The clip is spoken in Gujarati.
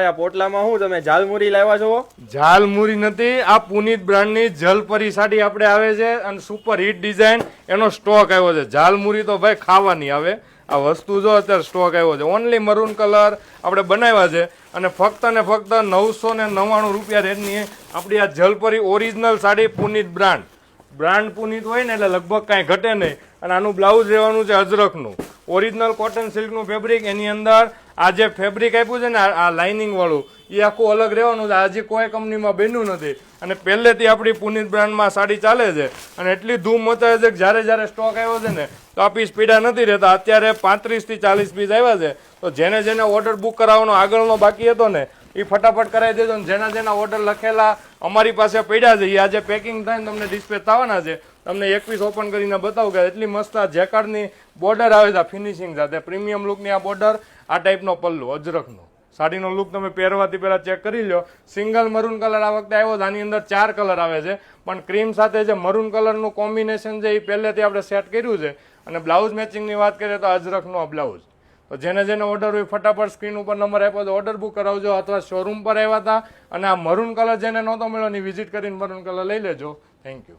આ પોટલામાં શું તમે ઝાલમુરી લાવ્યા છો? ઝાલમુરી નથી, આ પુનિત બ્રાન્ડની જલપરી સાડી આપણે આવે છે અને સુપર હિટ ડિઝાઇન એનો સ્ટોક આવ્યો છે. ઝાલમુરી તો ભાઈ ખાવાની આવે. આ વસ્તુ જો અત્યારે સ્ટોક આવ્યો છે. ઓનલી મરૂન કલર આપણે બનાવ્યા છે અને ફક્ત ને ફક્ત 999 રૂપિયા રેટની આપણી આ જલપરી ઓરિજિનલ સાડી પુનિત બ્રાન્ડ પુનિત હોય ને એટલે લગભગ કાંઈ ઘટે નહીં. અને આનું બ્લાઉઝ રહેવાનું છે અજરખનું ઓરિજિનલ કોટન સિલ્કનું ફેબ્રિક. એની અંદર આ જે ફેબ્રિક આપ્યું છે ને આ લાઇનિંગ વાળું એ આખું અલગ રહેવાનું છે. હજી કોઈ કંપનીમાં બન્યું નથી અને પહેલેથી આપણી પુનિત બ્રાન્ડમાં સાડી ચાલે છે અને એટલી ધૂમ મચાવે છે કે જ્યારે સ્ટોક આવ્યો છે ને તો આ પીસ પીડા નથી રહેતા. અત્યારે 35 થી 40 પીસ આવ્યા છે. તો જેને ઓર્ડર બુક કરાવવાનો આગળનો બાકી હતો ને એ ફટાફટ કરાવી દેજો. જેના ઓર્ડર લખેલા અમારી પાસે પડ્યા છે એ આજે પેકિંગ થઈને તમને ડિસ્પેચ થવાના છે. તમને એક પીસ ઓપન કરીને બતાવું કે એટલી મસ્ત આ જેકાર્ડની બોર્ડર આવે છે ફિનિશિંગ સાથે. પ્રીમિયમ લુકની આ બોર્ડર, આ ટાઈપનો પલ્લુ અજરખનો. સાડીનો લુક તમે પહેરવાથી પહેલાં ચેક કરી લો. સિંગલ મરૂન કલર આ વખતે આવ્યો છે. આની અંદર 4 કલર આવે છે પણ ક્રીમ સાથે જે મરૂન કલરનું કોમ્બિનેશન છે એ પહેલેથી આપણે સેટ કર્યું છે. અને બ્લાઉઝ મેચિંગની વાત કરીએ તો અજરખનો બ્લાઉઝ. તો જેને ઓર્ડર હોય ફટાફટ સ્ક્રીન ઉપર નંબર આપ્યો તો ઓર્ડર બુક કરાવજો અથવા શોરૂમ પર આવ્યા હતા અને આ મરૂન કલર જેને નહોતો મળ્યો એની વિઝિટ કરીને મરૂન કલર લઈ લેજો. Thank you.